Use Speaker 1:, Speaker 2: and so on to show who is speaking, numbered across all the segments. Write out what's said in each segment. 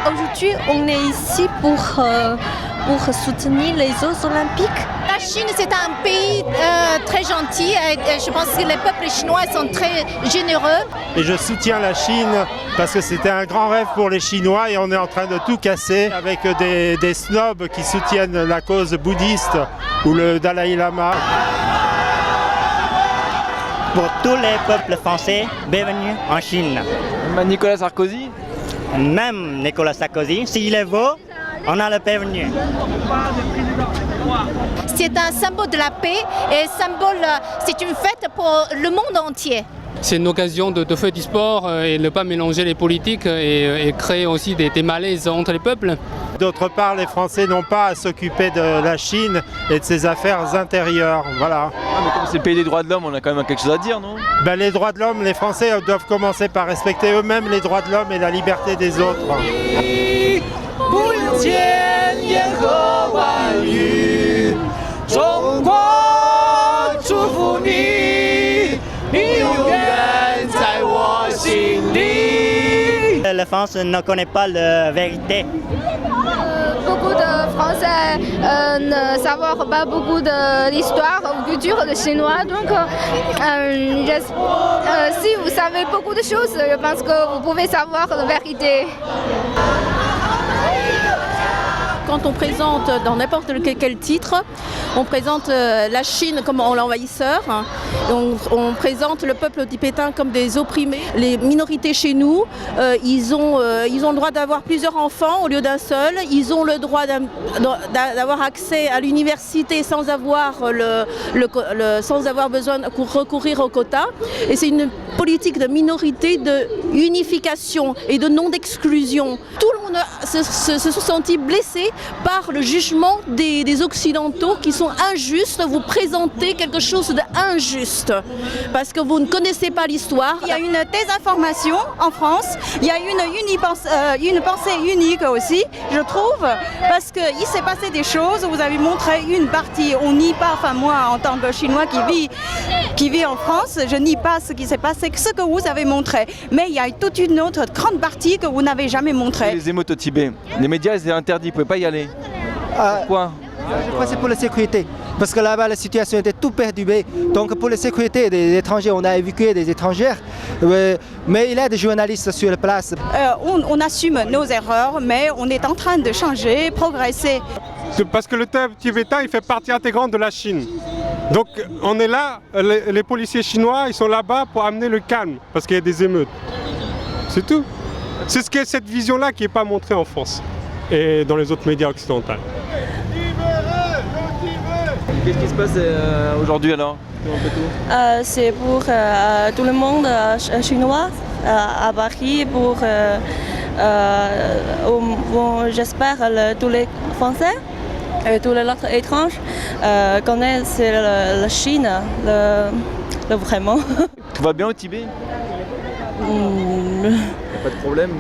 Speaker 1: Aujourd'hui, on est ici pour soutenir les Jeux Olympiques.
Speaker 2: La Chine, c'est un pays très gentil. Et je pense que les peuples chinois sont très généreux.
Speaker 3: Et je soutiens la Chine parce que c'était un grand rêve pour les Chinois et on est en train de tout casser avec des snobs qui soutiennent la cause bouddhiste ou le Dalai Lama.
Speaker 4: Pour tous les peuples français, bienvenue en Chine.
Speaker 5: Nicolas Sarkozy.
Speaker 4: Même Nicolas Sarkozy, s'il est beau, on a le bienvenu.
Speaker 2: C'est un symbole de la paix et c'est une fête pour le monde entier.
Speaker 6: C'est une occasion de faire du sport et ne pas mélanger les politiques et créer aussi des malaises entre les peuples.
Speaker 3: D'autre part, les Français n'ont pas à s'occuper de la Chine et de ses affaires intérieures. Voilà.
Speaker 5: Ah, mais comme c'est le pays des droits de l'homme, on a quand même quelque chose à dire, non?
Speaker 3: Les droits de l'homme, les Français doivent commencer par respecter eux-mêmes les droits de l'homme et la liberté des autres.
Speaker 4: La France ne connaît pas la vérité.
Speaker 1: Beaucoup de Français ne savent pas beaucoup de l'histoire ou culture de chinois. Donc, si vous savez beaucoup de choses, je pense que vous pouvez savoir la vérité.
Speaker 7: Quand on présente dans n'importe quel titre, on présente la Chine comme l'envahisseur, on présente le peuple tibétain comme des opprimés. Les minorités chez nous, ils ont le droit d'avoir plusieurs enfants au lieu d'un seul, ils ont le droit d'avoir accès à l'université sans avoir besoin de recourir au quota. Et c'est une politique de minorité, de unification et de non-d'exclusion. Tout le monde se sont sentis blessés par le jugement des Occidentaux qui sont injustes. Vous présentez quelque chose d'injuste parce que vous ne connaissez pas l'histoire.
Speaker 8: Il y a une désinformation en France, il y a une pensée unique aussi, je trouve, parce qu'il s'est passé des choses, vous avez montré une partie, on nie pas, enfin moi en tant que Chinois qui vit en France, je nie pas ce qui s'est passé, ce que vous avez montré, mais il y a toute une autre grande partie que vous n'avez jamais montré.
Speaker 5: Les émeutes au Tibet, les médias c'est interdit, vous ne pouvez pas y aller. Pourquoi?
Speaker 9: Je crois que c'est pour la sécurité, parce que là-bas la situation était tout perturbée. Donc pour la sécurité des étrangers, on a évacué des étrangères, mais il y a des journalistes sur place.
Speaker 8: On assume nos erreurs, mais on est en train de changer, progresser.
Speaker 10: Parce que le peuple tibétain il fait partie intégrante de la Chine. Donc on est là, les policiers chinois ils sont là-bas pour amener le calme, parce qu'il y a des émeutes. C'est tout. C'est cette vision-là qui n'est pas montrée en France et dans les autres médias occidentaux.
Speaker 5: Qu'est-ce qui se passe aujourd'hui alors?
Speaker 11: C'est pour tout le monde chinois à Paris, pour j'espère tous les Français et tous les autres étrangers connaissent la Chine, vraiment.
Speaker 5: Tout va bien au Tibet? Pas de problème?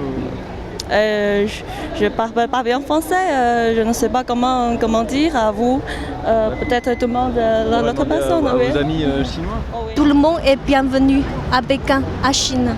Speaker 11: Je ne parle pas bien français, je ne sais pas comment dire à vous, peut-être tout le monde, l'autre personne.
Speaker 5: Vos amis chinois?
Speaker 1: Tout le monde est bienvenu à Pékin, à Chine.